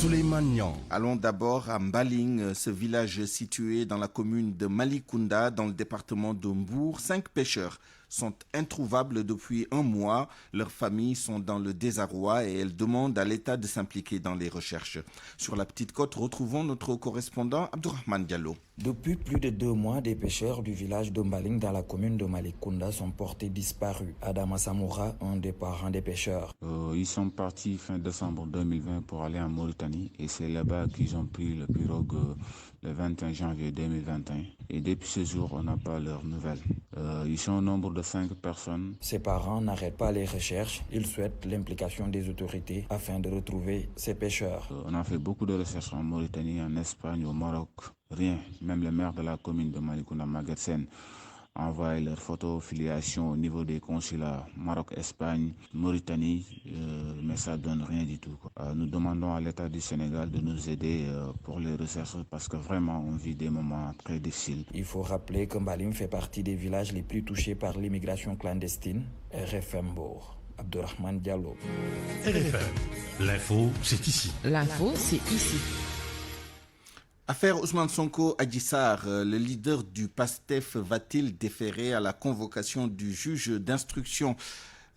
Souleymane Niang. Allons d'abord à Mbaling, ce village situé dans la commune de Malicounda, dans le département de Mbour. 5 pêcheurs sont introuvables depuis un mois. Leurs familles sont dans le désarroi et elles demandent à l'État de s'impliquer dans les recherches. Sur la petite côte, retrouvons notre correspondant Abdourahmane Diallo. Depuis plus de 2 mois, des pêcheurs du village de Mbaling dans la commune de Malicounda sont portés disparus. Adama Samoura, un des parents des pêcheurs. Ils sont partis fin décembre 2020 pour aller en Mauritanie et c'est là-bas qu'ils ont pris le pirogue le 21 janvier 2021. Et depuis ce jour, on n'a pas leurs nouvelles. Ils sont au nombre de 5 personnes. Ses parents n'arrêtent pas les recherches. Ils souhaitent l'implication des autorités afin de retrouver ces pêcheurs. On a fait beaucoup de recherches en Mauritanie, en Espagne, au Maroc. Rien. Même le maire de la commune de Malicounda, Maguette Sène, a envoyé leurs photos filiation au niveau des consulats Maroc, Espagne, Mauritanie, mais ça donne rien du tout. Nous demandons à l'État du Sénégal de nous aider pour les recherches parce que vraiment on vit des moments très difficiles. Il faut rappeler que Mbaling fait partie des villages les plus touchés par l'immigration clandestine. RFM Mbour. Abdourahmane Diallo. RFM. L'info, c'est ici. L'info, c'est ici. Affaire Ousmane Sonko Adji Sarr, le leader du PASTEF va-t-il déférer à la convocation du juge d'instruction?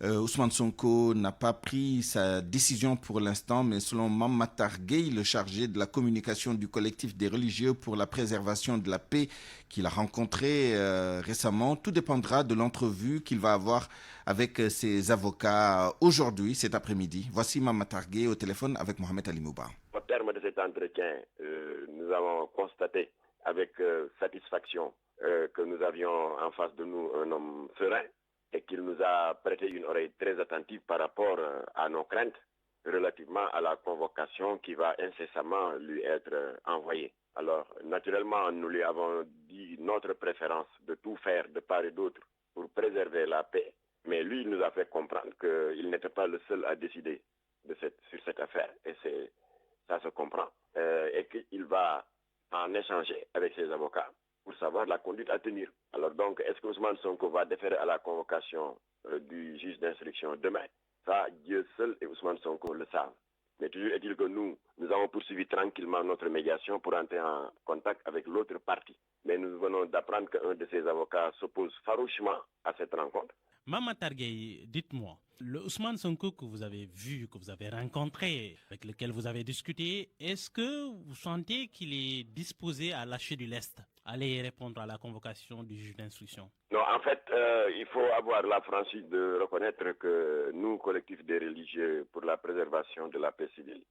Ousmane Sonko n'a pas pris sa décision pour l'instant, mais selon Mame Matar Gueye, le chargé de la communication du collectif des religieux pour la préservation de la paix qu'il a rencontré récemment, tout dépendra de l'entrevue qu'il va avoir avec ses avocats aujourd'hui, cet après-midi. Voici Mame Matar Gueye au téléphone avec Mohamed Ali Mouba. Au terme de cet entretien, nous avons constaté avec satisfaction que nous avions en face de nous un homme serein et qu'il nous a prêté une oreille très attentive par rapport à nos craintes relativement à la convocation qui va incessamment lui être envoyée. Alors, naturellement, nous lui avons dit notre préférence de tout faire de part et d'autre pour préserver la paix, mais lui, il nous a fait comprendre qu'il n'était pas le seul à décider sur cette affaire, et ça se comprend, et qu'il va en échanger avec ses avocats pour savoir la conduite à tenir. Alors donc, est-ce que Ousmane Sonko va déférer à la convocation du juge d'instruction demain? Ça, Dieu seul et Ousmane Sonko le savent. Mais toujours est-il que nous avons poursuivi tranquillement notre médiation pour entrer en contact avec l'autre partie. Mais nous venons d'apprendre qu'un de ses avocats s'oppose farouchement à cette rencontre. Mame Matar Gueye, dites-moi, le Ousmane Sonko que vous avez vu, que vous avez rencontré, avec lequel vous avez discuté, est-ce que vous sentez qu'il est disposé à lâcher du lest, aller répondre à la convocation du juge d'instruction? Non, en fait, il faut avoir la franchise de reconnaître que nous, collectif des religieux pour la préservation de la paix civile,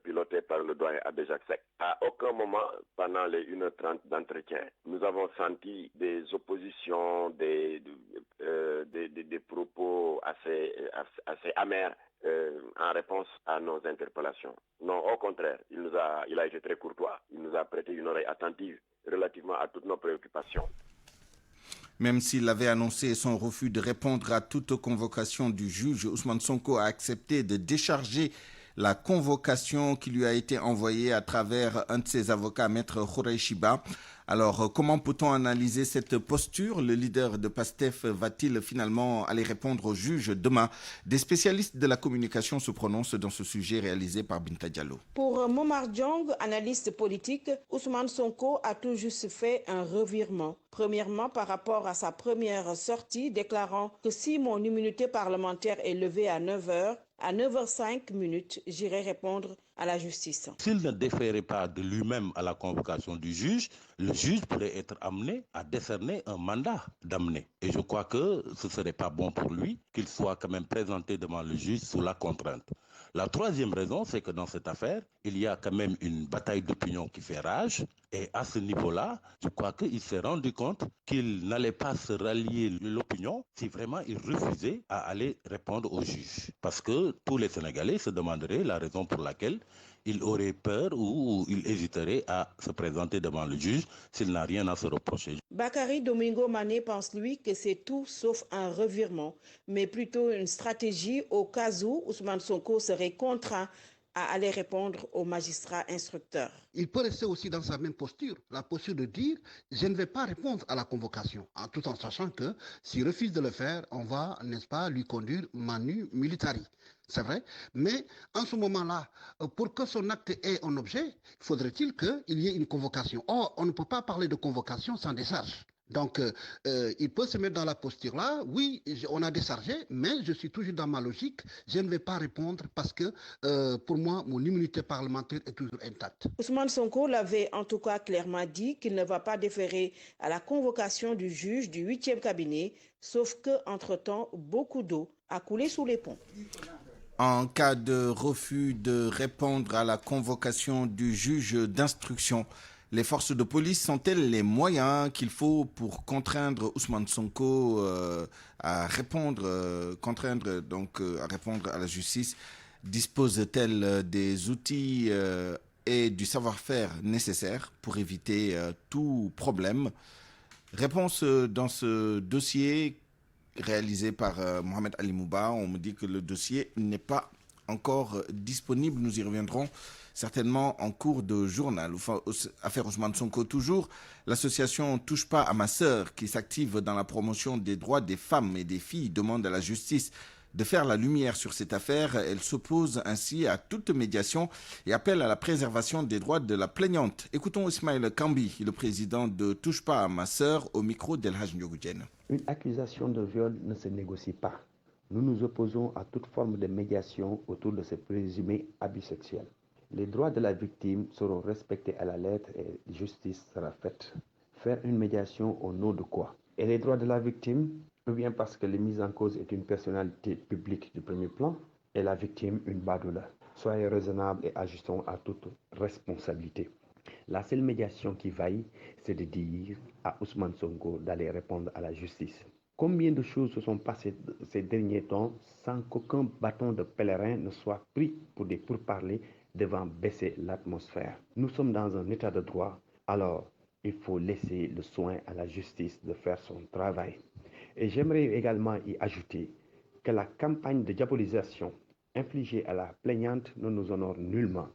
piloté par le doyen Abbé Jacques Seck, à aucun moment, pendant les 1h30 d'entretien, nous avons senti des oppositions, des propos assez amers en réponse à nos interpellations. Non, au contraire, il a été très courtois, il nous a prêté une oreille attentive relativement à toutes nos préoccupations. Même s'il avait annoncé son refus de répondre à toute convocation du juge, Ousmane Sonko a accepté de décharger la convocation qui lui a été envoyée à travers un de ses avocats, Maître Khourey Chiba. Alors, comment peut-on analyser cette posture? Le leader de PASTEF va-t-il finalement aller répondre au juge demain? Des spécialistes de la communication se prononcent dans ce sujet réalisé par Binta Diallo. Pour Momar Diong, analyste politique, Ousmane Sonko a tout juste fait un revirement. Premièrement, par rapport à sa première sortie, déclarant que si mon immunité parlementaire est levée à 9h, à 9h05, j'irai répondre à la justice. S'il ne déférait pas de lui-même à la convocation du juge, le juge pourrait être amené à décerner un mandat d'amener. Et je crois que ce ne serait pas bon pour lui qu'il soit quand même présenté devant le juge sous la contrainte. La troisième raison, c'est que dans cette affaire, il y a quand même une bataille d'opinion qui fait rage. Et à ce niveau-là, je crois qu'il s'est rendu compte qu'il n'allait pas se rallier l'opinion si vraiment il refusait à aller répondre au juge. Parce que tous les Sénégalais se demanderaient la raison pour laquelle il aurait peur ou il hésiterait à se présenter devant le juge s'il n'a rien à se reprocher. Bakary Domingo Mané pense, lui, que c'est tout sauf un revirement, mais plutôt une stratégie au cas où Ousmane Sonko serait contraint à aller répondre au magistrat instructeur. Il peut rester aussi dans sa même posture, la posture de dire « je ne vais pas répondre à la convocation », tout en sachant que s'il refuse de le faire, on va, n'est-ce pas, lui conduire manu militari. c'est vrai, mais en ce moment-là, pour que son acte ait un objet, faudrait-il qu'il y ait une convocation. Or, on ne peut pas parler de convocation sans décharge. Donc, il peut se mettre dans la posture-là. Oui, on a déchargé, mais je suis toujours dans ma logique. Je ne vais pas répondre parce que, pour moi, mon immunité parlementaire est toujours intacte. Ousmane Sonko l'avait en tout cas clairement dit qu'il ne va pas déférer à la convocation du juge du 8e cabinet, sauf qu'entre-temps, beaucoup d'eau a coulé sous les ponts. En cas de refus de répondre à la convocation du juge d'instruction, les forces de police ont-elles les moyens qu'il faut pour contraindre Ousmane Sonko à répondre, à répondre à la justice? Dispose-t-elle des outils et du savoir-faire nécessaires pour éviter tout problème? Réponse dans ce dossier réalisé par Mohamed Ali Mouba. On me dit que le dossier n'est pas encore disponible. Nous y reviendrons certainement en cours de journal. Affaire Ousmane Sonko toujours. L'association Touche pas à ma sœur, qui s'active dans la promotion des droits des femmes et des filles, demande à la justice de faire la lumière sur cette affaire. Elle s'oppose ainsi à toute médiation et appelle à la préservation des droits de la plaignante. Écoutons Ismaël Kambi, le président de Touche pas à ma sœur, au micro d'El Hadj Ndiogou. Une accusation de viol ne se négocie pas. Nous nous opposons à toute forme de médiation autour de ces présumés abus sexuels. Les droits de la victime seront respectés à la lettre et justice sera faite. Faire une médiation au nom de quoi? Et les droits de la victime? Ou bien parce que la mise en cause est une personnalité publique du premier plan et la victime une badoula. Soyez raisonnable et ajustons à toute responsabilité. La seule médiation qui vaille, c'est de dire à Ousmane Sonko d'aller répondre à la justice. Combien de choses se sont passées ces derniers temps sans qu'aucun bâton de pèlerin ne soit pris pour des pourparlers devant baisser l'atmosphère? Nous sommes dans un état de droit, alors il faut laisser le soin à la justice de faire son travail. Et j'aimerais également y ajouter que la campagne de diabolisation infligée à la plaignante ne nous honore nullement.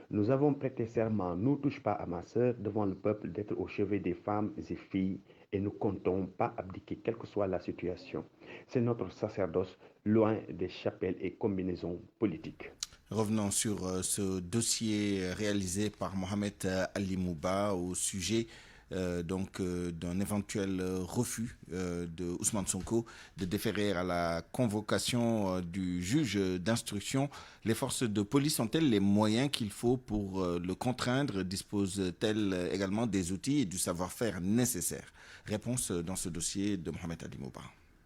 Nous avons prêté serment, nous touche pas à ma sœur, devant le peuple d'être au chevet des femmes et filles et nous comptons pas abdiquer quelle que soit la situation. C'est notre sacerdoce, loin des chapelles et combinaisons politiques. Revenons sur ce dossier réalisé par Mohamed Ali Mouba au sujet d'un éventuel refus de Ousmane Sonko de déférer à la convocation du juge d'instruction. Les forces de police ont-elles les moyens qu'il faut pour le contraindre? Disposent-elles également des outils et du savoir-faire nécessaires? Réponse dans ce dossier de Mohamed Ali Mouba.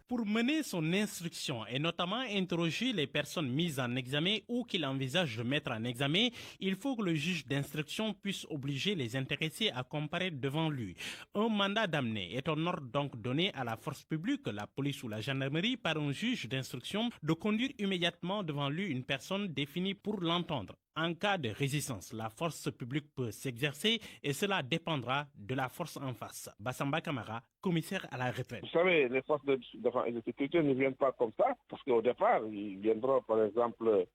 Pour mener son instruction et notamment interroger les personnes mises en examen ou qu'il envisage de mettre en examen, il faut que le juge d'instruction puisse obliger les intéressés à comparaître devant lui. Un mandat d'amener est un ordre donc donné à la force publique, la police ou la gendarmerie, par un juge d'instruction de conduire immédiatement devant lui une personne définie pour l'entendre. En cas de résistance, la force publique peut s'exercer et cela dépendra de la force en face. Bassamba Kamara, commissaire à la retraite. Vous savez, les forces de défense et de sécurité ne viennent pas comme ça, parce qu'au départ, ils viendront par exemple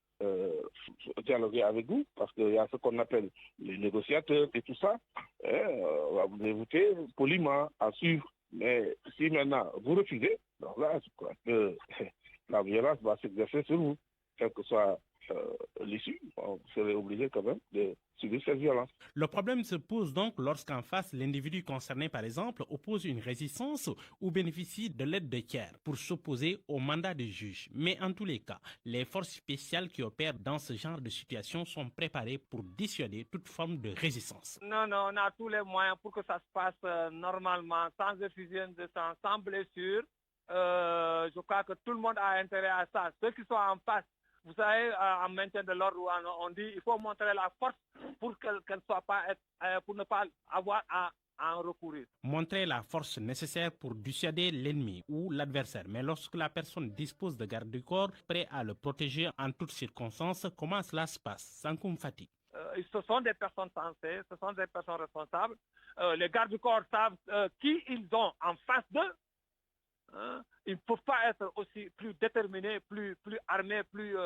dialoguer avec vous, parce qu'il y a ce qu'on appelle les négociateurs et tout ça. On va vous inviter poliment à suivre. Mais si maintenant vous refusez, donc là, je crois que la violence va s'exercer sur vous, quel que soit l'issue, on serait obligé quand même de subir cette violence. Le problème se pose donc lorsqu'en face, l'individu concerné, par exemple, oppose une résistance ou bénéficie de l'aide de tiers pour s'opposer au mandat du juge. Mais en tous les cas, les forces spéciales qui opèrent dans ce genre de situation sont préparées pour dissuader toute forme de résistance. Non, on a tous les moyens pour que ça se passe normalement, sans effusion de sang, sans blessure. Je crois que tout le monde a intérêt à ça. Ceux qui sont en face, vous savez, en maintien de l'ordre, on dit qu'il faut montrer la force pour qu'elle soit pas, pour ne pas avoir à en recourir. Montrer la force nécessaire pour dissuader l'ennemi ou l'adversaire. Mais lorsque la personne dispose de garde du corps, prêt à le protéger en toutes circonstances, comment cela se passe? Sankoum Fati. Ce sont des personnes sensées, ce sont des personnes responsables. Les gardes du corps savent qui ils ont en face d'eux. Ils ne peuvent pas être aussi plus déterminés, plus armés, plus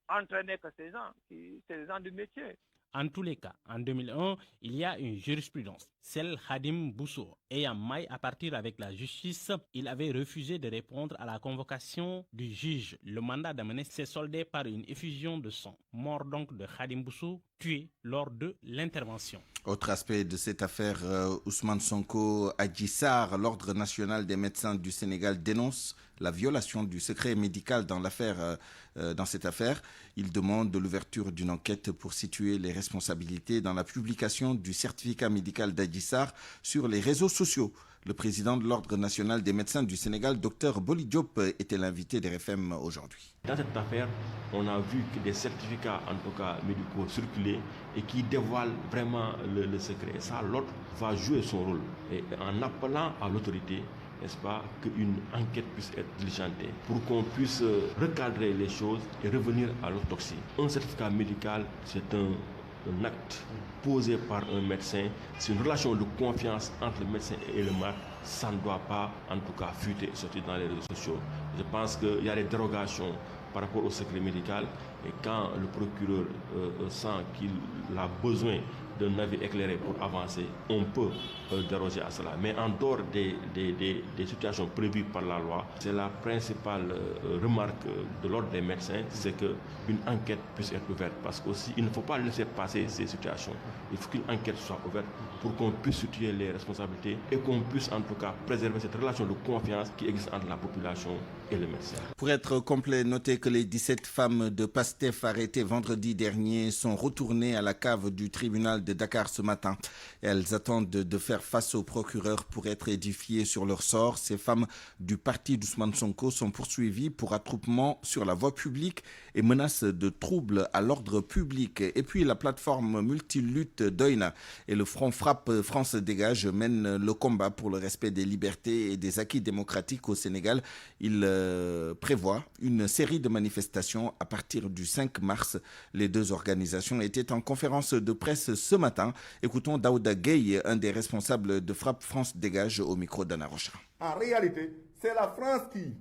entraînés que ces gens. C'est des gens du métier. En tous les cas, en 2001, il y a une jurisprudence, celle Khadim Bousso. Et en mai, à partir avec la justice, il avait refusé de répondre à la convocation du juge. Le mandat d'amener s'est soldé par une effusion de sang. Mort donc de Khadim Bousso, tué lors de l'intervention. Autre aspect de cette affaire, Ousmane Sonko Adji Sarr, l'Ordre national des médecins du Sénégal dénonce la violation du secret médical dans cette affaire. Il demande l'ouverture d'une enquête pour situer les responsabilités dans la publication du certificat médical d'Adji Sarr sur les réseaux sociaux. Le président de l'Ordre national des médecins du Sénégal, Dr Boli Diop, était l'invité des RFM aujourd'hui. Dans cette affaire, on a vu que des certificats, en tout cas médicaux, circulaient et qui dévoilent vraiment le secret. Et ça, l'autre va jouer son rôle. Et en appelant à l'autorité, n'est-ce pas, qu'une enquête puisse être diligentée pour qu'on puisse recadrer les choses et revenir à l'orthodoxie. Un certificat médical, c'est un acte posé par un médecin, c'est une relation de confiance entre le médecin et le malade. Ça ne doit pas, en tout cas, fuiter et sortir dans les réseaux sociaux. Je pense qu'il y a des dérogations par rapport au secret médical et quand le procureur sent qu'il a besoin d'un avis éclairé pour avancer, on peut déroger à cela. Mais en dehors des situations prévues par la loi, c'est la principale remarque de l'ordre des médecins, c'est qu'une enquête puisse être ouverte. Parce qu'aussi, il ne faut pas laisser passer ces situations. Il faut qu'une enquête soit ouverte pour qu'on puisse situer les responsabilités et qu'on puisse en tout cas préserver cette relation de confiance qui existe entre la population et le médecin. Pour être complet, notez que les 17 femmes de PASTEF arrêtées vendredi dernier sont retournées à la cave du tribunal de Dakar ce matin. Elles attendent de faire face au procureur pour être édifiées sur leur sort. Ces femmes du parti d'Ousmane Sonko sont poursuivies pour attroupement sur la voie publique et menaces de troubles à l'ordre public. Et puis la plateforme multilutte Doina et le Front Frappe France Dégage mènent le combat pour le respect des libertés et des acquis démocratiques au Sénégal. Ils prévoient une série de manifestations à partir du 5 mars. Les deux organisations étaient en conférence de presse ce matin. Écoutons Daouda Gueye, un des responsables de Frappe France Dégage au micro d'Anna Rocha. En réalité, c'est la France qui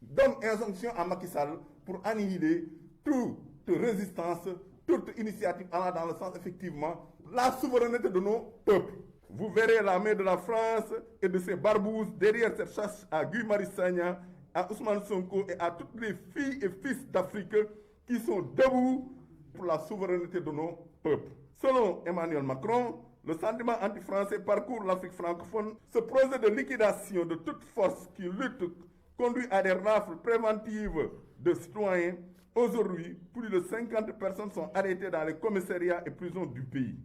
donne injonction à Macky Sall pour annihiler toute résistance, toute initiative allant dans le sens, effectivement, la souveraineté de nos peuples. Vous verrez la main de la France et de ses barbouzes derrière cette chasse à Guy Marius Sagna, à Ousmane Sonko et à toutes les filles et fils d'Afrique qui sont debout pour la souveraineté de nos peuples. Selon Emmanuel Macron, le sentiment anti-français parcourt l'Afrique francophone. Ce projet de liquidation de toute force qui lutte conduit à des rafles préventives de citoyens. Aujourd'hui, plus de 50 personnes sont arrêtées dans les commissariats et prisons du pays.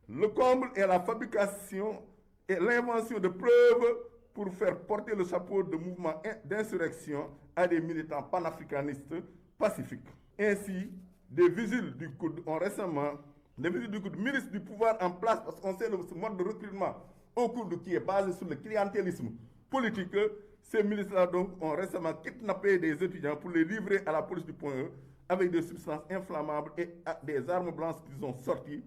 Le comble est la fabrication et l'invention de preuves pour faire porter le chapeau de mouvements d'insurrection à des militants panafricanistes pacifiques. Ainsi, des vigiles du COUD ont récemment, des vigiles du COUD, ministres du pouvoir en place, parce qu'on sait ce mode de recrutement au COUD qui est basé sur le clientélisme politique. Ces ministres-là donc ont récemment kidnappé des étudiants pour les livrer à la police du Point E avec des substances inflammables et des armes blanches qu'ils ont sorties,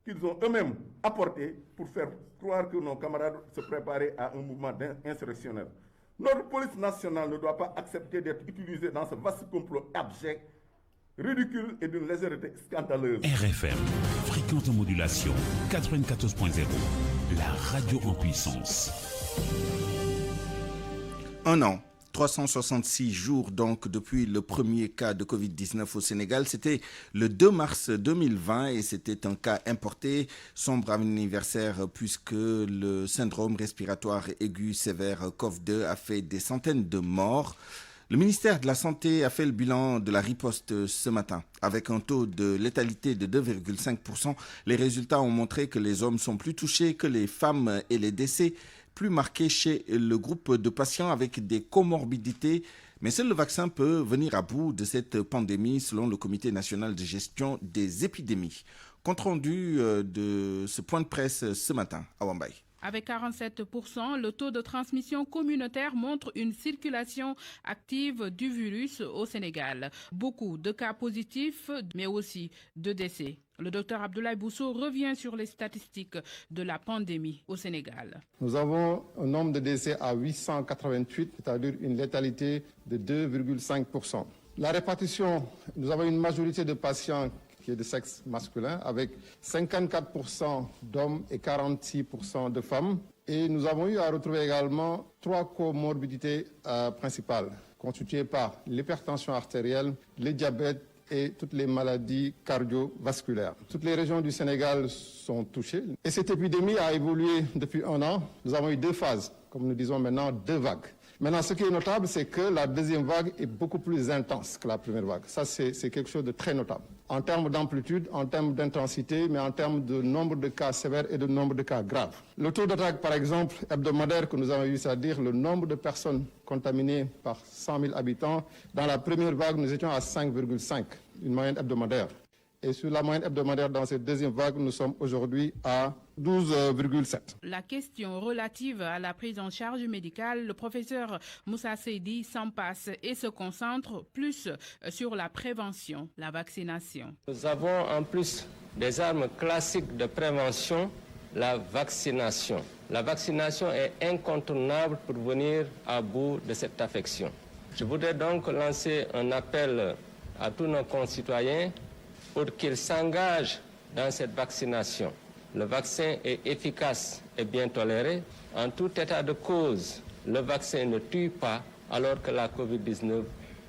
qu'ils ont eux-mêmes apportées pour faire croire que nos camarades se préparaient à un mouvement insurrectionnel. Notre police nationale ne doit pas accepter d'être utilisée dans ce vaste complot abject, ridicule et d'une légèreté scandaleuse. RFM, fréquente modulation 94.0, la radio en puissance. Un an, 366 jours donc depuis le premier cas de Covid-19 au Sénégal. C'était le 2 mars 2020 et c'était un cas importé, sombre anniversaire puisque le syndrome respiratoire aigu sévère COV-2 a fait des centaines de morts. Le ministère de la Santé a fait le bilan de la riposte ce matin. Avec un taux de létalité de 2,5%, les résultats ont montré que les hommes sont plus touchés que les femmes et les décès plus marqués chez le groupe de patients avec des comorbidités. Mais seul le vaccin peut venir à bout de cette pandémie selon le Comité national de gestion des épidémies. Compte rendu de ce point de presse ce matin à Wambaye. Avec 47%, le taux de transmission communautaire montre une circulation active du virus au Sénégal. Beaucoup de cas positifs, mais aussi de décès. Le docteur Abdoulaye Bousso revient sur les statistiques de la pandémie au Sénégal. Nous avons un nombre de décès à 888, c'est-à-dire une létalité de 2,5%. La répartition, nous avons une majorité de patients qui est de sexe masculin, avec 54% d'hommes et 46% de femmes. Et nous avons eu à retrouver également 3 comorbidités principales, constituées par l'hypertension artérielle, le diabète et toutes les maladies cardiovasculaires. Toutes les régions du Sénégal sont touchées. Et cette épidémie a évolué depuis 1 an. Nous avons eu 2 phases, comme nous disons maintenant 2 vagues. Maintenant, ce qui est notable, c'est que la deuxième vague est beaucoup plus intense que la première vague. Ça, c'est quelque chose de très notable. En termes d'amplitude, en termes d'intensité, mais en termes de nombre de cas sévères et de nombre de cas graves. Le taux d'attaque, par exemple, hebdomadaire que nous avons eu, c'est-à-dire le nombre de personnes contaminées par 100 000 habitants, dans la première vague, nous étions à 5,5, une moyenne hebdomadaire. Et sur la moyenne hebdomadaire dans cette deuxième vague, nous sommes aujourd'hui à 12,7. La question relative à la prise en charge médicale, le professeur Moussa Seydi s'en passe et se concentre plus sur la prévention, la vaccination. Nous avons en plus des armes classiques de prévention, la vaccination. La vaccination est incontournable pour venir à bout de cette affection. Je voudrais donc lancer un appel à tous nos concitoyens pour qu'ils s'engagent dans cette vaccination. Le vaccin est efficace et bien toléré. En tout état de cause, le vaccin ne tue pas alors que la Covid-19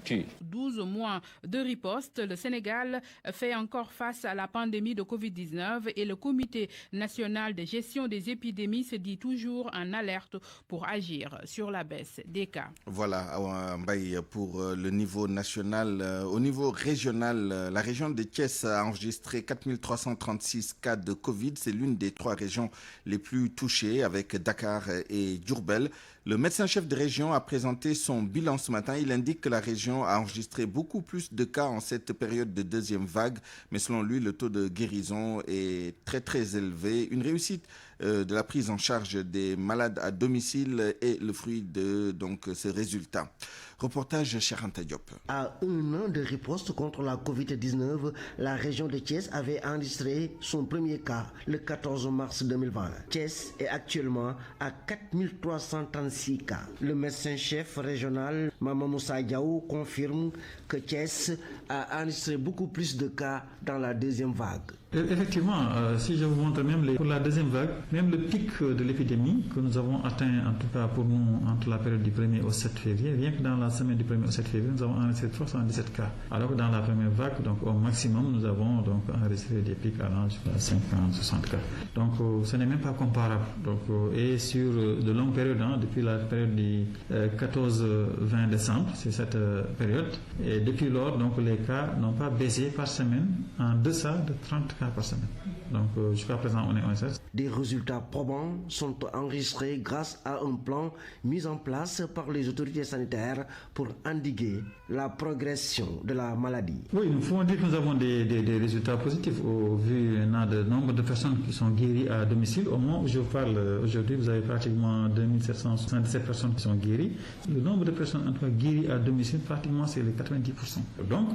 tue. 12 mois de riposte, le Sénégal fait encore face à la pandémie de Covid-19 et le Comité national de gestion des épidémies se dit toujours en alerte pour agir sur la baisse des cas. Voilà, Mbaye, pour le niveau national. Au niveau régional, la région de Thiès a enregistré 4336 cas de Covid. C'est l'une des 3 régions les plus touchées avec Dakar et Diourbel. Le médecin-chef de région a présenté son bilan ce matin. Il indique que la région a enregistré beaucoup plus de cas en cette période de deuxième vague. Mais selon lui, le taux de guérison est très élevé. Une réussite de la prise en charge des malades à domicile est le fruit de ce résultat. Reportage Charanta Diop. À 1 an de riposte contre la Covid-19, la région de Thiès avait enregistré son premier cas le 14 mars 2020. Thiès est actuellement à 4336 cas. Le médecin-chef régional, Mama Moussa Diaw, confirme que Thiès a enregistré beaucoup plus de cas dans la deuxième vague. Effectivement, si je vous montre même pour la deuxième vague, même le pic de l'épidémie que nous avons atteint, en tout cas pour nous, entre la période du 1er au 7 février, rien que dans la semaine du 1er au 7 février, nous avons enregistré 317 cas. Alors que dans la première vague, donc au maximum, nous avons enregistré des pics allant jusqu'à 50-60 cas. Donc ce n'est même pas comparable. Donc, et sur de longues périodes, depuis la période du 14-20 décembre, c'est cette période, et depuis lors, donc les cas n'ont pas baissé par semaine en deçà de 30 cas par semaine. Donc jusqu'à présent, on est en 16. Des résultats probants sont enregistrés grâce à un plan mis en place par les autorités sanitaires pour endiguer la progression de la maladie. Oui, il faut dire que nous avons des résultats positifs au vu du nombre de personnes qui sont guéries à domicile. Au moment où je parle aujourd'hui, vous avez pratiquement 2777 personnes qui sont guéries. Le nombre de personnes en tout cas guéries à domicile, pratiquement c'est les 90%. Donc,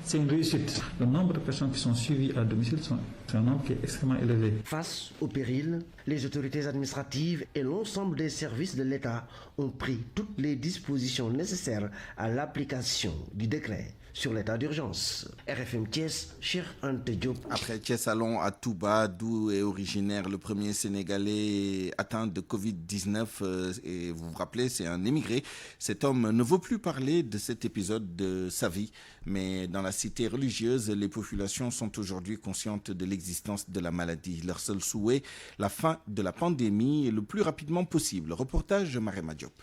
c'est une réussite. Le nombre de personnes qui sont suivies à domicile, c'est un nombre qui est extrêmement élevé. Face au péril, les autorités administratives et l'ensemble des services de l'État ont pris toutes les dispositions nécessaires à l'application du décret sur l'état d'urgence. RFM Thiès, Cheikh Anta Diop. Après Thiès, allons à Touba, d'où est originaire le premier Sénégalais atteint de Covid-19. Et vous vous rappelez, c'est un émigré. Cet homme ne veut plus parler de cet épisode de sa vie. Mais dans la cité religieuse, les populations sont aujourd'hui conscientes de l'existence de la maladie. Leur seul souhait, la fin de la pandémie le plus rapidement possible. Reportage Marema Diop.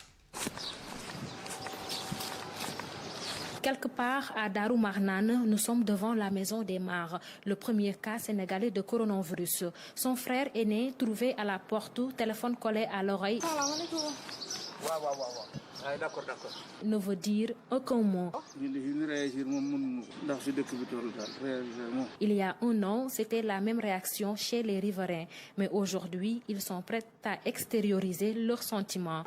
Quelque part à Darou Marnane, nous sommes devant la maison des Mares, le premier cas sénégalais de coronavirus. Son frère aîné, trouvé à la porte, téléphone collé à l'oreille, ne veut dire aucun mot. Il y a un an, c'était la même réaction chez les riverains. Mais aujourd'hui, ils sont prêts à extérioriser leurs sentiments.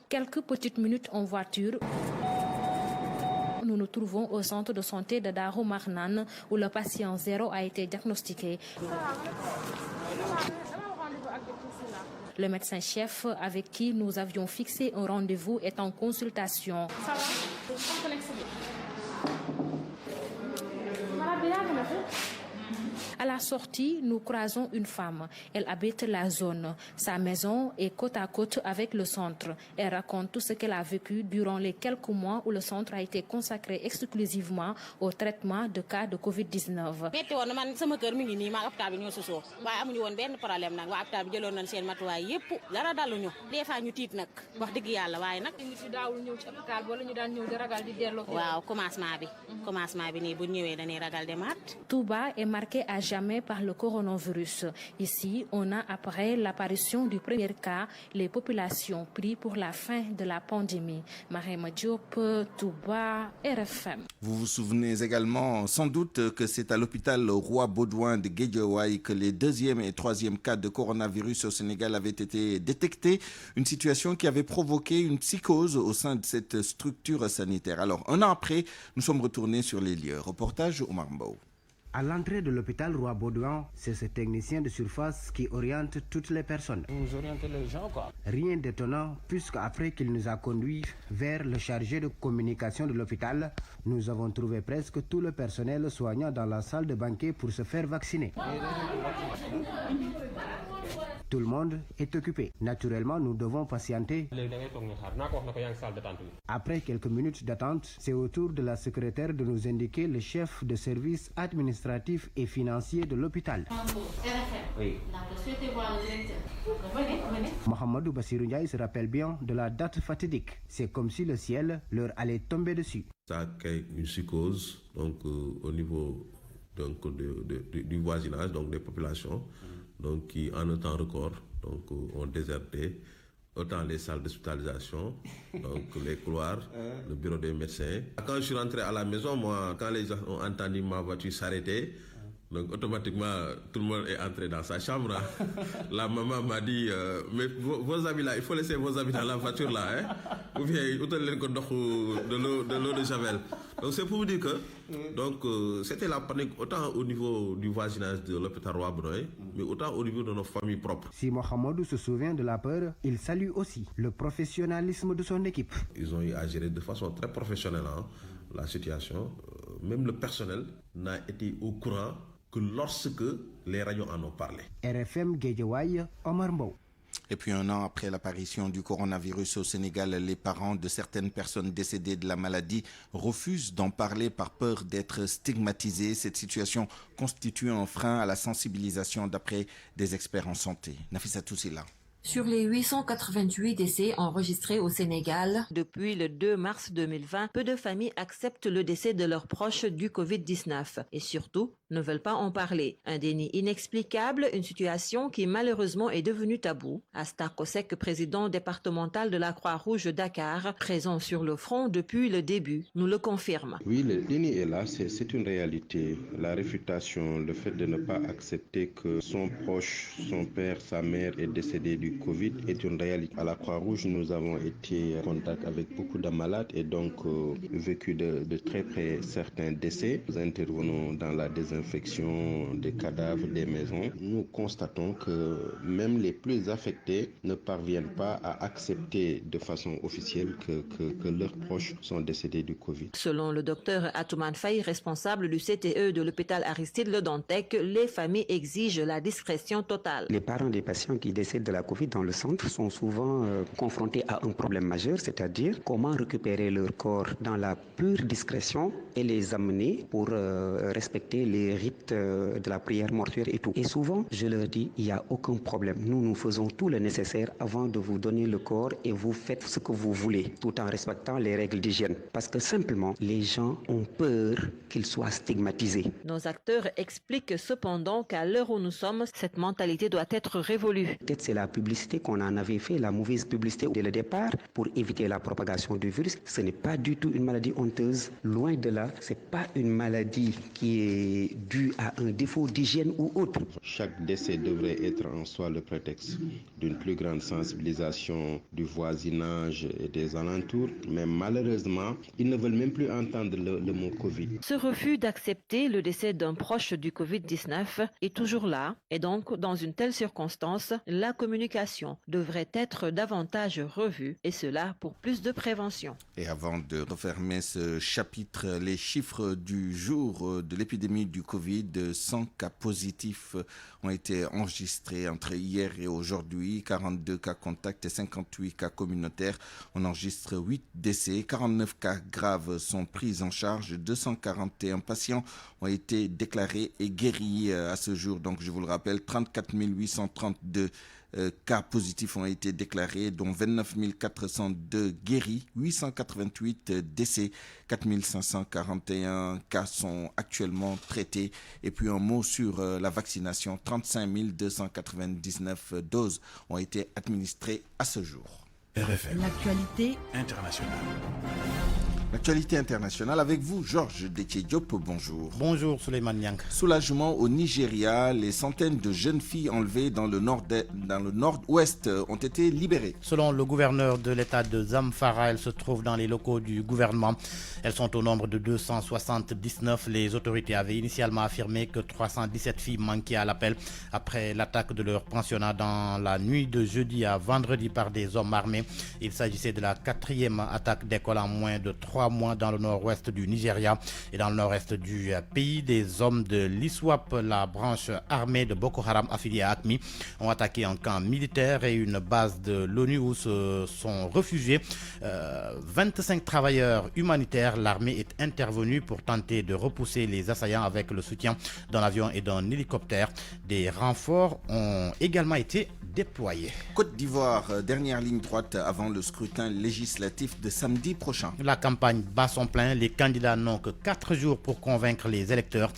Quelques petites minutes en voiture. Nous nous trouvons au centre de santé de Darou Marnane où le patient 0 a été diagnostiqué. Le médecin-chef avec qui nous avions fixé un rendez-vous est en consultation. Ça va? À la sortie, nous croisons une femme. Elle habite la zone. Sa maison est côte à côte avec le centre. Elle raconte tout ce qu'elle a vécu durant les quelques mois où le centre a été consacré exclusivement au traitement de cas de Covid-19. Touba est marqué à jamais par le coronavirus. Ici, on a, après l'apparition du premier cas, les populations prient pour la fin de la pandémie. Mariama Diop, Touba, RFM. Vous vous souvenez également, sans doute, que c'est à l'hôpital Roi Baudouin de Guédiawaye que les deuxième et troisième cas de coronavirus au Sénégal avaient été détectés. Une situation qui avait provoqué une psychose au sein de cette structure sanitaire. Alors, un an après, nous sommes retournés sur les lieux. Reportage Omar Mbow. À l'entrée de l'hôpital Roi Baudouin, c'est ce technicien de surface qui oriente toutes les personnes. Vous orientez les gens, quoi. Rien d'étonnant, puisque après qu'il nous a conduits vers le chargé de communication de l'hôpital, nous avons trouvé presque tout le personnel soignant dans la salle de banquet pour se faire vacciner. Tout le monde est occupé. Naturellement, nous devons patienter. Après quelques minutes d'attente, c'est au tour de la secrétaire de nous indiquer le chef de service administratif et financier de l'hôpital. Oui. Mohamedou Bassirou Ndiaye se rappelle bien de la date fatidique. C'est comme si le ciel leur allait tomber dessus. Ça crée une psychose donc, au niveau donc, du voisinage, donc des populations. Donc, qui en un temps record donc, ont déserté autant les salles d'hospitalisation, donc les couloirs, le bureau des médecins. Quand je suis rentré à la maison, moi, quand les gens ont entendu ma voiture s'arrêter, donc automatiquement, tout le monde est entré dans sa chambre. La maman m'a dit, mais vos habits là, il faut laisser vos habits dans la voiture là, hein? Ou bien, de l'eau de Javel. Donc c'est pour vous dire que donc, c'était la panique autant au niveau du voisinage de l'hôpital Roi Baudouin, mais autant au niveau de nos familles propres. Si Mohamedou se souvient de la peur, il salue aussi le professionnalisme de son équipe. Ils ont eu à gérer de façon très professionnelle la situation. Même le personnel n'a été au courant que lorsque les radios en ont parlé. RFM Guédiawaye, Omar Mbow. Et puis un an après l'apparition du coronavirus au Sénégal, les parents de certaines personnes décédées de la maladie refusent d'en parler par peur d'être stigmatisés. Cette situation constitue un frein à la sensibilisation d'après des experts en santé. Nafissa Toussila. Sur les 888 décès enregistrés au Sénégal depuis le 2 mars 2020, peu de familles acceptent le décès de leurs proches du Covid-19 et surtout ne veulent pas en parler. Un déni inexplicable, une situation qui malheureusement est devenue tabou. Asta Kosek, président départemental de la Croix-Rouge Dakar, présent sur le front depuis le début, nous le confirme. Oui, le déni est là, c'est une réalité. La réfutation, le fait de ne pas accepter que son proche, son père, sa mère est décédé du Covid est une réalité. À la Croix-Rouge, nous avons été en contact avec beaucoup de malades et donc vécu de très près certains décès. Nous intervenons dans la désinfection des cadavres des maisons. Nous constatons que même les plus affectés ne parviennent pas à accepter de façon officielle que leurs proches sont décédés du Covid. Selon le docteur Atoumane Faye, responsable du CTE de l'hôpital Aristide Le Dantec, les familles exigent la discrétion totale. Les parents des patients qui décèdent de la Covid dans le centre sont souvent confrontés à un problème majeur, c'est-à-dire comment récupérer leur corps dans la pure discrétion et les amener pour respecter les rites de la prière mortuaire et tout. Et souvent, je leur dis, il n'y a aucun problème. Nous faisons tout le nécessaire avant de vous donner le corps et vous faites ce que vous voulez, tout en respectant les règles d'hygiène. Parce que simplement, les gens ont peur qu'ils soient stigmatisés. Nos acteurs expliquent cependant qu'à l'heure où nous sommes, cette mentalité doit être révolue. Peut-être c'est la publicité qu'on en avait fait, la mauvaise publicité dès le départ pour éviter la propagation du virus. Ce n'est pas du tout une maladie honteuse. Loin de là, ce n'est pas une maladie qui est due à un défaut d'hygiène ou autre. Chaque décès devrait être en soi le prétexte d'une plus grande sensibilisation du voisinage et des alentours. Mais malheureusement, ils ne veulent même plus entendre le mot Covid. Ce refus d'accepter le décès d'un proche du Covid-19 est toujours là. Et donc, dans une telle circonstance, la communication communication devrait être davantage revue, et cela pour plus de prévention. Et avant de refermer ce chapitre, les chiffres du jour de l'épidémie du Covid, 100 cas positifs ont été enregistrés entre hier et aujourd'hui, 42 cas contacts et 58 cas communautaires. On enregistre 8 décès, 49 cas graves sont pris en charge, 241 patients ont été déclarés et guéris à ce jour. Donc je vous le rappelle, 34 832 cas positifs ont été déclarés, dont 29 402 guéris, 888 décès, 4 541 cas sont actuellement traités. Et puis un mot sur la vaccination, 35 299 doses ont été administrées à ce jour. RFM. L'actualité internationale. L'actualité internationale avec vous, Georges Déthié Diop, bonjour. Bonjour, Souleymane Niang. Soulagement au Nigeria, les centaines de jeunes filles enlevées dans le nord-ouest ont été libérées. Selon le gouverneur de l'état de Zamfara, elles se trouvent dans les locaux du gouvernement. Elles sont au nombre de 279. Les autorités avaient initialement affirmé que 317 filles manquaient à l'appel après l'attaque de leur pensionnat dans la nuit de jeudi à vendredi par des hommes armés. Il s'agissait de la 4e attaque d'école en moins de 3 mois dans le nord-ouest du Nigeria et dans le nord-est du pays. Des hommes de l'ISWAP, la branche armée de Boko Haram affiliée à AQMI, ont attaqué un camp militaire et une base de l'ONU où se sont réfugiés 25 travailleurs humanitaires. L'armée est intervenue pour tenter de repousser les assaillants avec le soutien d'un avion et d'un hélicoptère. Des renforts ont également été déployés. Côte d'Ivoire, dernière ligne droite avant le scrutin législatif de samedi prochain. La campagne bat son plein. Les candidats n'ont que 4 jours pour convaincre les électeurs.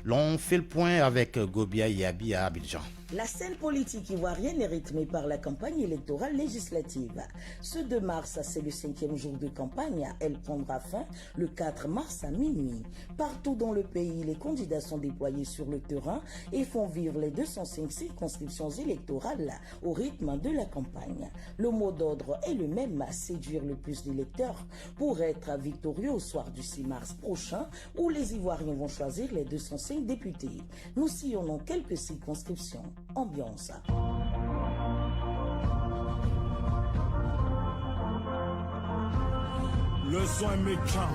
L'on fait le point avec Gobia Yabi à Abidjan. La scène politique ivoirienne est rythmée par la campagne électorale législative. Ce 2 mars, c'est le 5e jour de campagne. Elle prendra fin le 4 mars à minuit. Partout dans le pays, les candidats sont déployés sur le terrain et font vivre les 205 circonscriptions électorales au rythme de la campagne. Le mot d'ordre est le même, séduire le plus d'électeurs pour être victorieux au soir du 6 mars prochain où les Ivoiriens vont choisir les 205 députés. Nous sillonnons quelques circonscriptions. Ambiance. Le son est méchant.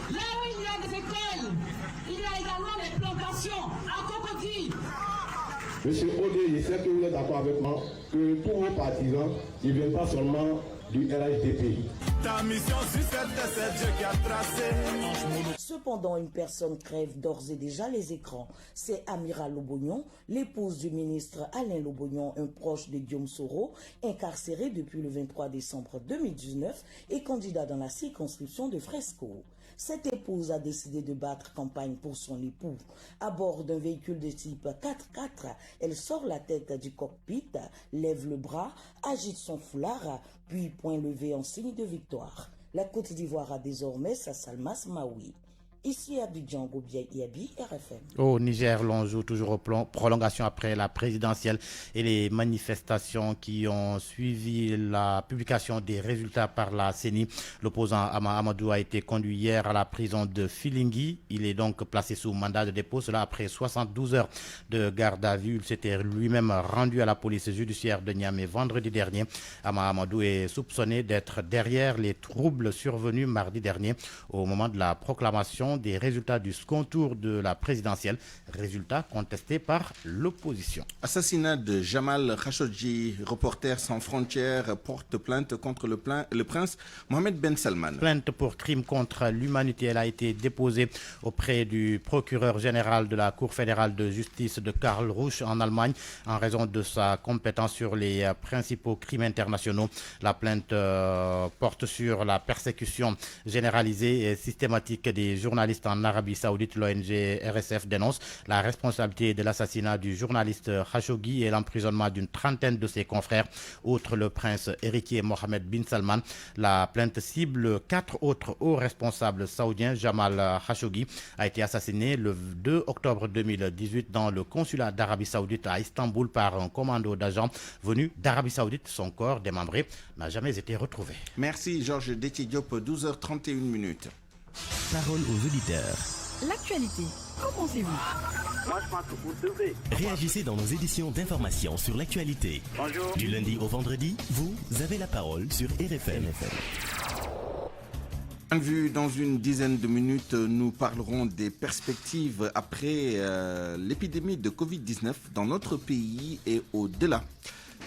Là où il y a des écoles, il y a également des plantations à crocodile. Monsieur Odé, je sais que vous êtes d'accord avec moi que tous vos partisans, ils ne viennent pas seulement du RHDP. Ta mission, si c'est Dieu qui a tracé. Cependant, une personne crève d'ores et déjà les écrans. C'est Amira Lobognon, l'épouse du ministre Alain Lobognon, un proche de Guillaume Soro, incarcéré depuis le 23 décembre 2019 et candidat dans la circonscription de Fresco. Cette épouse a décidé de battre campagne pour son époux. À bord d'un véhicule de type 4x4, elle sort la tête du cockpit, lève le bras, agite son foulard, puis point levé en signe de victoire. La Côte d'Ivoire a désormais sa Salmas Maoui. Ici à Abidjan, Gobia Yabi, RFM. Au Niger, l'on joue toujours aux prolongations après la présidentielle et les manifestations qui ont suivi la publication des résultats par la CENI. L'opposant Ama Amadou a été conduit hier à la prison de Filinguy. Il est donc placé sous mandat de dépôt. Cela après 72 heures de garde à vue. Il s'était lui-même rendu à la police judiciaire de Niamey vendredi dernier. Ama Amadou est soupçonné d'être derrière les troubles survenus mardi dernier au moment de la proclamation des résultats du second tour de la présidentielle, résultats contestés par l'opposition. Assassinat de Jamal Khashoggi, Reporters sans frontières porte plainte contre le prince Mohamed Ben Salman. Plainte pour crime contre l'humanité, elle a été déposée auprès du procureur général de la Cour fédérale de justice de Karlsruhe en Allemagne en raison de sa compétence sur les principaux crimes internationaux. La plainte porte sur la persécution généralisée et systématique des journalistes en Arabie Saoudite. L'ONG RSF dénonce la responsabilité de l'assassinat du journaliste Khashoggi et l'emprisonnement d'une trentaine de ses confrères. Outre le prince héritier Mohamed bin Salman, la plainte cible 4 autres hauts responsables saoudiens. Jamal Khashoggi a été assassiné le 2 octobre 2018 dans le consulat d'Arabie Saoudite à Istanbul par un commando d'agents venus d'Arabie Saoudite. Son corps démembré n'a jamais été retrouvé. Merci Georges Déthié Diop, 12h31. Parole aux auditeurs. L'actualité, qu'en pensez-vous ? Moi, je pense que vous devez. Réagissez dans nos éditions d'information sur l'actualité. Bonjour. Du lundi au vendredi, vous avez la parole sur RFM. Vu dans une dizaine de minutes, nous parlerons des perspectives après l'épidémie de Covid-19 dans notre pays et au-delà.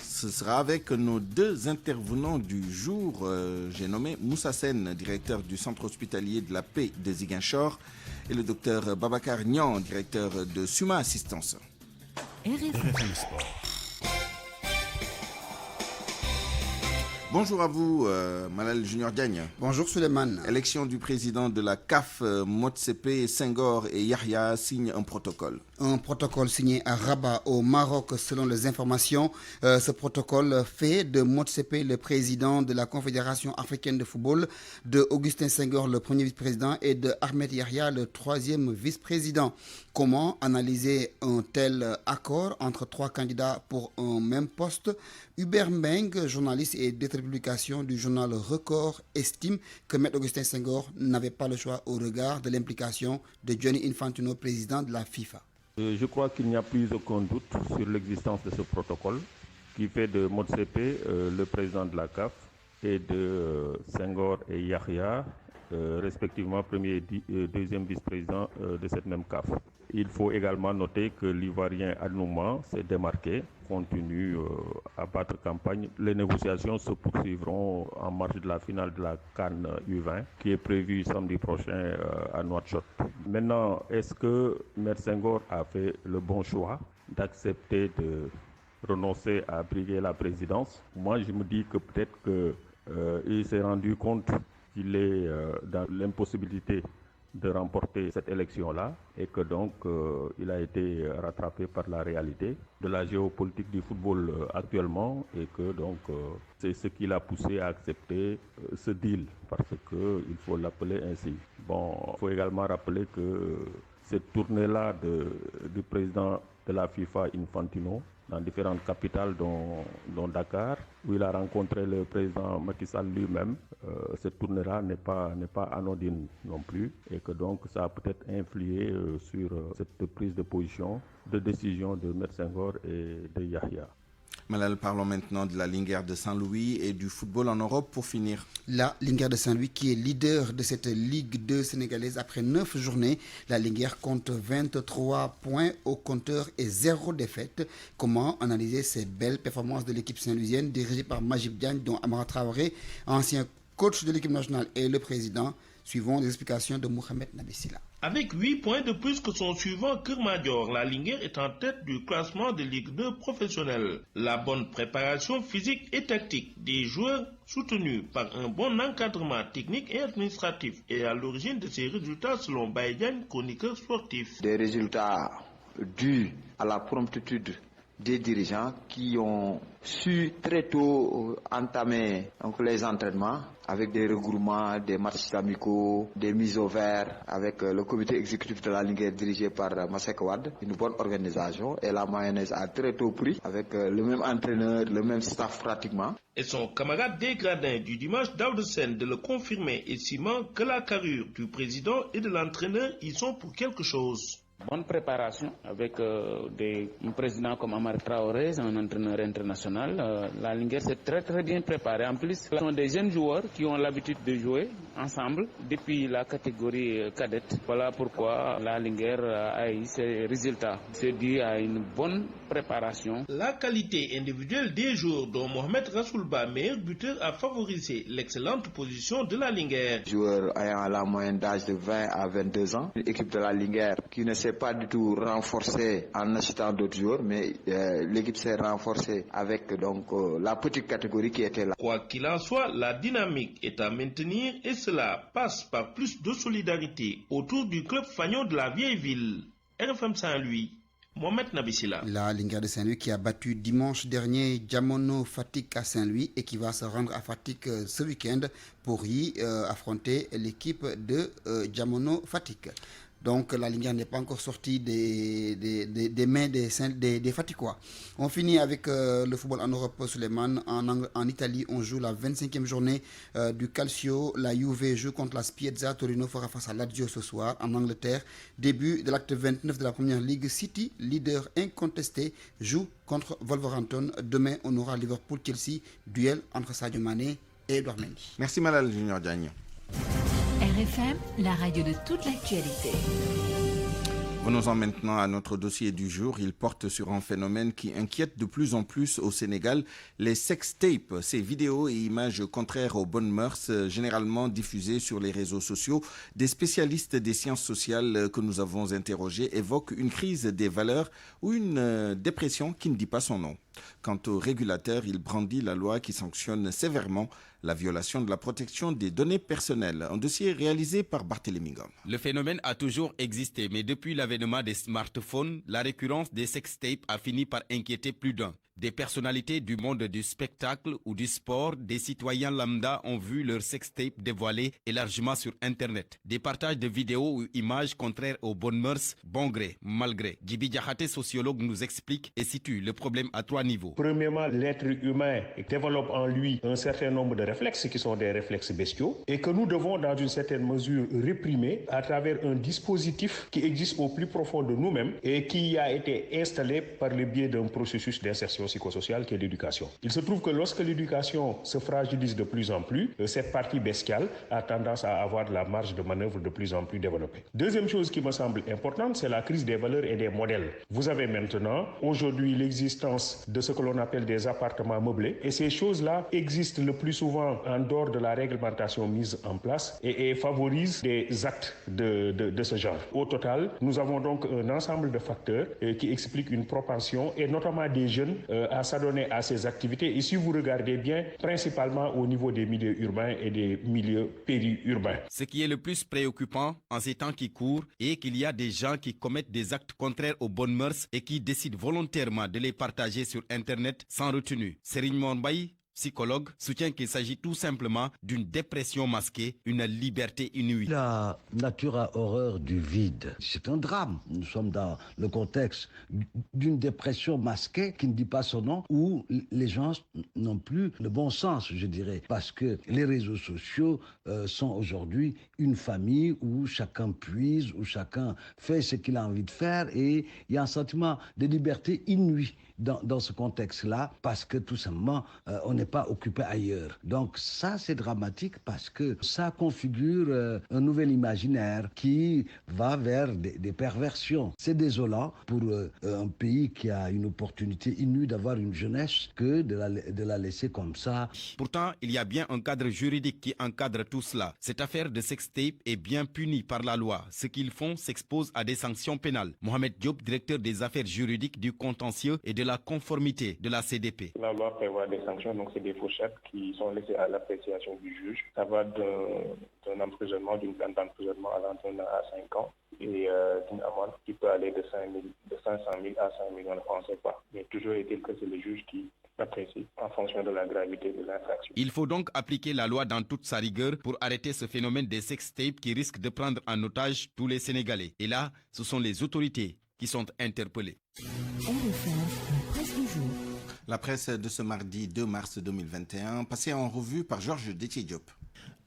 Ce sera avec nos deux intervenants du jour. J'ai nommé Moussa Sen, directeur du centre hospitalier de la paix de Ziguinchor, et le docteur Babacar Nian, directeur de Suma Assistance. RFM Sport. Bonjour à vous, Malal Junior Diagne. Bonjour Suleiman. Élection du président de la CAF, Motsepe, Senghor et Yahya signent un protocole. Un protocole signé à Rabat au Maroc selon les informations. Ce protocole fait de Motsepe le président de la Confédération africaine de football, de Augustin Senghor le premier vice-président et de Ahmed Yahya le troisième vice-président. Comment analyser un tel accord entre trois candidats pour un même poste? Hubert Meng, journaliste et directeur de publication du journal Record, estime que M. Augustin Senghor n'avait pas le choix au regard de l'implication de Gianni Infantino, président de la FIFA. Je crois qu'il n'y a plus aucun doute sur l'existence de ce protocole qui fait de Motsepe le président de la CAF et de Senghor et Yahya respectivement premier et deuxième vice-président de cette même CAF. Il faut également noter que l'Ivoirien Anouma s'est démarqué, continue à battre campagne. Les négociations se poursuivront en marge de la finale de la CAN U20 qui est prévue samedi prochain à Nouakchott. Maintenant, est-ce que M. Senghor a fait le bon choix d'accepter de renoncer à briguer la présidence? Moi, je me dis que peut-être qu'il s'est rendu compte qu'il est dans l'impossibilité de remporter cette élection-là et que donc il a été rattrapé par la réalité de la géopolitique du football actuellement et que donc c'est ce qui l'a poussé à accepter ce deal parce qu'il faut l'appeler ainsi. Bon, il faut également rappeler que cette tournée-là du président de la FIFA Infantino dans différentes capitales dont Dakar, où il a rencontré le président Macky Sall lui-même. Cette tournée-là n'est pas anodine non plus et que donc ça a peut-être influé sur cette prise de position, de décision de M. Senghor et de Yahya. Malal, parlons maintenant de la Linguère de Saint-Louis et du football en Europe pour finir. La Linguère de Saint-Louis qui est leader de cette Ligue 2 sénégalaise après 9 journées. La Linguère compte 23 points au compteur et 0 défaite. Comment analyser ces belles performances de l'équipe saint-louisienne dirigée par Majib Diagne, dont Amara Traoré, ancien coach de l'équipe nationale et le président? Suivons les explications de Mohamed Nabissila. Avec 8 points de plus que son suivant Kermadior, la Linguère est en tête du classement de Ligue 2 professionnelle. La bonne préparation physique et tactique des joueurs soutenus par un bon encadrement technique et administratif est à l'origine de ces résultats selon Baïdiane, chroniqueur sportif. Des résultats dus à la promptitude des dirigeants qui ont su très tôt entamer les entraînements avec des regroupements, des matchs amicaux, des mises au vert avec le comité exécutif de la Linguère dirigé par Masek Wad, une bonne organisation et la mayonnaise a très tôt pris avec le même entraîneur, le même staff pratiquement. Et son camarade des gradins du dimanche Daoud Sen de le confirmer, estimant que la carrure du président et de l'entraîneur y sont pour quelque chose. Bonne préparation avec un président comme Amar Traoré, un entraîneur international. La Linguère s'est très bien préparée. En plus, ce sont des jeunes joueurs qui ont l'habitude de jouer ensemble depuis la catégorie cadette. Voilà pourquoi la Linguère a eu ces résultats. C'est dû à une bonne préparation. La qualité individuelle des joueurs dont Mohamed Rassoulba, meilleur buteur, a favorisé l'excellente position de la Linguère. Joueur ayant la moyenne d'âge de 20 à 22 ans, une équipe de la Linguère qui ne s'est pas du tout renforcée en achetant d'autres joueurs, mais l'équipe s'est renforcée avec donc la petite catégorie qui était là. Quoi qu'il en soit, la dynamique est à maintenir et cela passe par plus de solidarité autour du club fagnon de la vieille ville. RFM Saint-Louis. Mohamed Nabissila. La Linguère de Saint-Louis qui a battu dimanche dernier Diamono Fatick à Saint-Louis et qui va se rendre à Fatick ce week-end pour y affronter l'équipe de Diamono Fatick. Donc la Linguère n'est pas encore sortie des mains des Faticois. On finit avec le football en Europe, Souleymane. En Italie, on joue la 25e journée du Calcio. La Juve joue contre la Spiezza. Torino fera face à Lazio ce soir. En Angleterre, début de l'acte 29 de la Première Ligue. City, leader incontesté, joue contre Wolverhampton. Demain, on aura Liverpool-Chelsea, duel entre Sadio Mané et Edouard Mendy. Merci Malal Junior Diagne. RFM, la radio de toute l'actualité. Venons-en maintenant à notre dossier du jour. Il porte sur un phénomène qui inquiète de plus en plus au Sénégal, les sextapes, ces vidéos et images contraires aux bonnes mœurs, généralement diffusées sur les réseaux sociaux. Des spécialistes des sciences sociales que nous avons interrogés évoquent une crise des valeurs ou une dépression qui ne dit pas son nom. Quant au régulateur, il brandit la loi qui sanctionne sévèrement la violation de la protection des données personnelles. Un dossier réalisé par Barthélémy Ngom. Le phénomène a toujours existé, mais depuis l'avènement des smartphones, la récurrence des sextapes a fini par inquiéter plus d'un. Des personnalités du monde du spectacle ou du sport, des citoyens lambda ont vu leurs sextapes dévoilés et largement sur Internet. Des partages de vidéos ou images contraires aux bonnes mœurs, bon gré, mal gré. Djibi Diakhaté, sociologue, nous explique et situe le problème à 3 niveaux. Premièrement, l'être humain développe en lui un certain nombre de réflexes qui sont des réflexes bestiaux et que nous devons dans une certaine mesure réprimer à travers un dispositif qui existe au plus profond de nous-mêmes et qui a été installé par le biais d'un processus d'insertion psychosociale qui est l'éducation. Il se trouve que lorsque l'éducation se fragilise de plus en plus, cette partie bestiale a tendance à avoir de la marge de manœuvre de plus en plus développée. Deuxième chose qui me semble importante, c'est la crise des valeurs et des modèles. Vous avez maintenant, aujourd'hui, l'existence de ce que l'on appelle des appartements meublés et ces choses-là existent le plus souvent en dehors de la réglementation mise en place et favorisent des actes de ce genre. Au total, nous avons donc un ensemble de facteurs qui expliquent une propension et notamment des jeunes à s'adonner à ces activités. Et si vous regardez bien, principalement au niveau des milieux urbains et des milieux périurbains. Ce qui est le plus préoccupant en ces temps qui courent est qu'il y a des gens qui commettent des actes contraires aux bonnes mœurs et qui décident volontairement de les partager sur Internet sans retenue. Serigne Morbaye, psychologue, soutient qu'il s'agit tout simplement d'une dépression masquée, une liberté inouïe. La nature a horreur du vide. C'est un drame. Nous sommes dans le contexte d'une dépression masquée qui ne dit pas son nom, où les gens n'ont plus le bon sens, je dirais, parce que les réseaux sociaux sont aujourd'hui une famille où chacun puise, où chacun fait ce qu'il a envie de faire et il y a un sentiment de liberté inouïe dans ce contexte-là, parce que tout simplement, on n'est pas occupé ailleurs. Donc ça, c'est dramatique parce que ça configure un nouvel imaginaire qui va vers des perversions. C'est désolant pour un pays qui a une opportunité inouïe d'avoir une jeunesse que de la laisser comme ça. Pourtant, il y a bien un cadre juridique qui encadre tout cela. Cette affaire de sextape est bien punie par la loi. Ce qu'ils font s'expose à des sanctions pénales. Mohamed Diop, directeur des affaires juridiques du contentieux et de la conformité de la CDP. La loi prévoit des sanctions, donc c'est des fourchettes qui sont laissées à l'appréciation du juge. Ça va d'un emprisonnement, d'une peine d'emprisonnement allant de 1 à 5 ans et d'une amende qui peut aller de 500 000 à 5 millions de francs CFA. Mais toujours est-il que c'est le juge qui apprécie en fonction de la gravité de l'infraction. Il faut donc appliquer la loi dans toute sa rigueur pour arrêter ce phénomène des sextapes qui risque de prendre en otage tous les Sénégalais. Et là, ce sont les autorités qui sont interpellées. La presse de ce mardi 2 mars 2021, passée en revue par Georges Détié-Diop.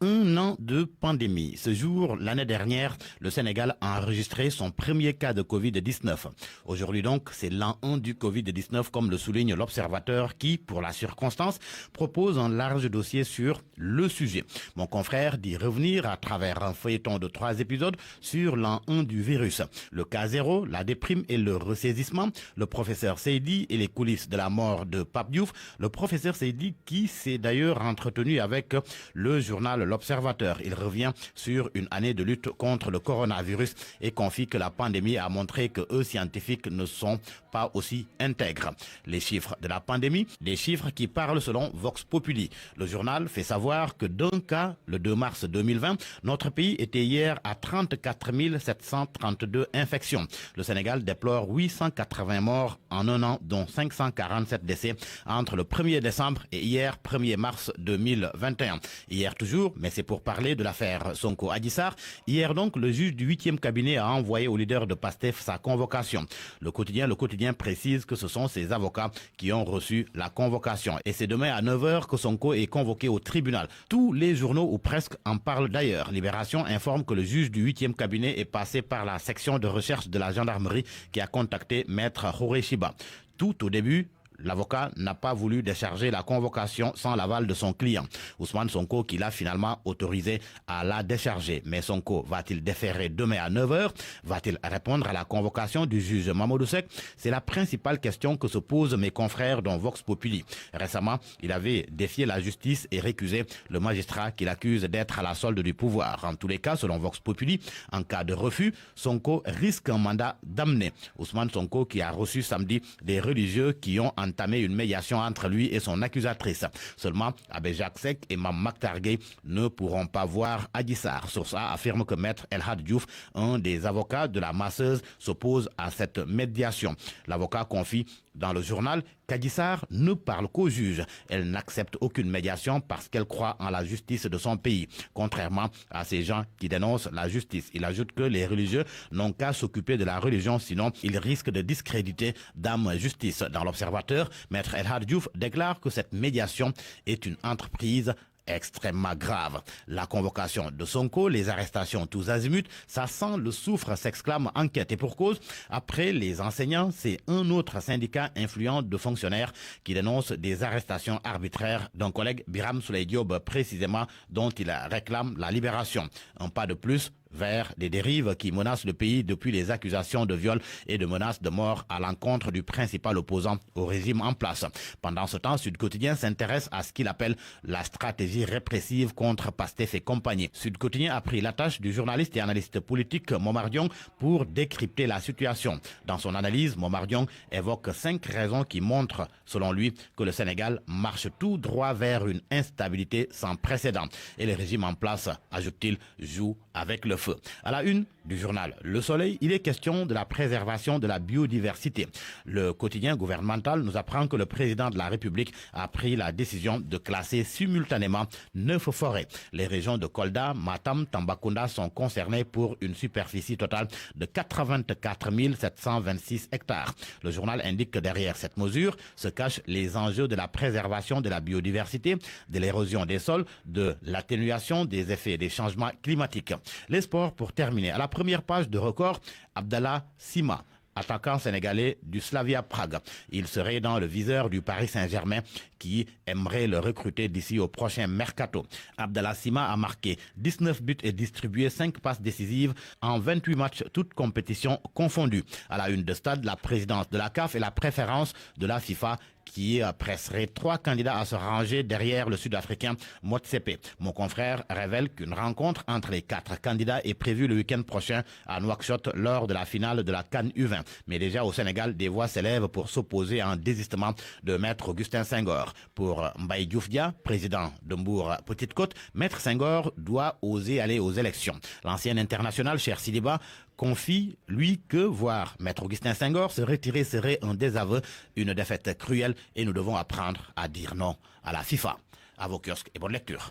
1 an de pandémie. Ce jour, l'année dernière, le Sénégal a enregistré son premier cas de Covid-19. Aujourd'hui donc, c'est l'an 1 du Covid-19, comme le souligne l'Observateur qui, pour la circonstance, propose un large dossier sur le sujet. Mon confrère dit revenir à travers un feuilleton de 3 épisodes sur l'an 1 du virus. Le cas zéro, la déprime et le ressaisissement, le professeur Seydi et les coulisses de la mort de Pape Diouf. Le professeur Seydi qui s'est d'ailleurs entretenu avec le journal L'Observateur. Il revient sur une année de lutte contre le coronavirus et confie que la pandémie a montré que eux, scientifiques, ne sont pas aussi intègres. Les chiffres de la pandémie, des chiffres qui parlent selon Vox Populi. Le journal fait savoir que d'un cas, le 2 mars 2020, notre pays était hier à 34 732 infections. Le Sénégal déplore 880 morts en un an, dont 547 décès entre le 1er décembre et hier 1er mars 2021. Hier toujours, mais c'est pour parler de l'affaire Sonko Adji Sarr. Hier donc, le juge du 8e cabinet a envoyé au leader de PASTEF sa convocation. Le quotidien précise que ce sont ses avocats qui ont reçu la convocation. Et c'est demain à 9h que Sonko est convoqué au tribunal. Tous les journaux ou presque en parlent d'ailleurs. Libération informe que le juge du 8e cabinet est passé par la section de recherche de la gendarmerie qui a contacté Maître Horeshiba. Tout au début, l'avocat n'a pas voulu décharger la convocation sans l'aval de son client, Ousmane Sonko, qui l'a finalement autorisé à la décharger. Mais Sonko va-t-il déférer demain à 9h? Va-t-il répondre à la convocation du juge Mamadou Seck? C'est la principale question que se posent mes confrères dans Vox Populi. Récemment, il avait défié la justice et récusé le magistrat qu'il accuse d'être à la solde du pouvoir. En tous les cas, selon Vox Populi, en cas de refus, Sonko risque un mandat d'amener. Ousmane Sonko qui a reçu samedi des religieux qui ont entamé une médiation entre lui et son accusatrice. Seulement, Abbé Jacques Seck et Mame Mactar Gueye ne pourront pas voir Adji Sarr. Source A affirme que Maître El Hadj Diouf, un des avocats de la masseuse, s'oppose à cette médiation. L'avocat confie dans le journal qu'Adji Sarr ne parle qu'au juge. Elle n'accepte aucune médiation parce qu'elle croit en la justice de son pays, contrairement à ces gens qui dénoncent la justice. Il ajoute que les religieux n'ont qu'à s'occuper de la religion, sinon ils risquent de discréditer Dame Justice. Dans l'Observateur, Maître El Hadj Diouf déclare que cette médiation est une entreprise extrêmement grave. La convocation de Sonko, les arrestations tous azimuts, ça sent le soufre, s'exclame Enquête. Et pour cause, après les enseignants, c'est un autre syndicat influent de fonctionnaires qui dénonce des arrestations arbitraires d'un collègue, Biram Souleye Diop, précisément, dont il réclame la libération. Un pas de plus vers des dérives qui menacent le pays depuis les accusations de viol et de menaces de mort à l'encontre du principal opposant au régime en place. Pendant ce temps, Sud Quotidien s'intéresse à ce qu'il appelle la stratégie répressive contre Pastef et compagnie. Sud Quotidien a pris la tâche du journaliste et analyste politique Momar Diong pour décrypter la situation. Dans son analyse, Momar Diong évoque 5 raisons qui montrent, selon lui, que le Sénégal marche tout droit vers une instabilité sans précédent. Et le régime en place, ajoute-t-il, joue avec le feu. À la une du journal Le Soleil, il est question de la préservation de la biodiversité. Le quotidien gouvernemental nous apprend que le président de la République a pris la décision de classer simultanément 9 forêts. Les régions de Kolda, Matam, Tambacounda sont concernées pour une superficie totale de 84 726 hectares. Le journal indique que derrière cette mesure se cachent les enjeux de la préservation de la biodiversité, de l'érosion des sols, de l'atténuation des effets des changements climatiques. Les sports pour terminer. À la première page de Record, Abdallah Sima, attaquant sénégalais du Slavia Prague. Il serait dans le viseur du Paris Saint-Germain qui aimerait le recruter d'ici au prochain mercato. Abdallah Sima a marqué 19 buts et distribué 5 passes décisives en 28 matchs, toutes compétitions confondues. À la une de stade, la présidence de la CAF et la préférence de la FIFA qui presserait 3 candidats à se ranger derrière le Sud-Africain Motsepe. Mon confrère révèle qu'une rencontre entre les 4 candidats est prévue le week-end prochain à Nouakchott lors de la finale de la CAN U20. Mais déjà au Sénégal, des voix s'élèvent pour s'opposer à un désistement de Maître Augustin Senghor. Pour Mbaye Diouf Dia, président de Mbour Petite Côte, Maître Senghor doit oser aller aux élections. L'ancien international Cheikh Sidiba confie, lui, que voir Maître Augustin Senghor se retirer serait un désaveu, une défaite cruelle, et nous devons apprendre à dire non à la FIFA. À vos kiosques et bonne lecture.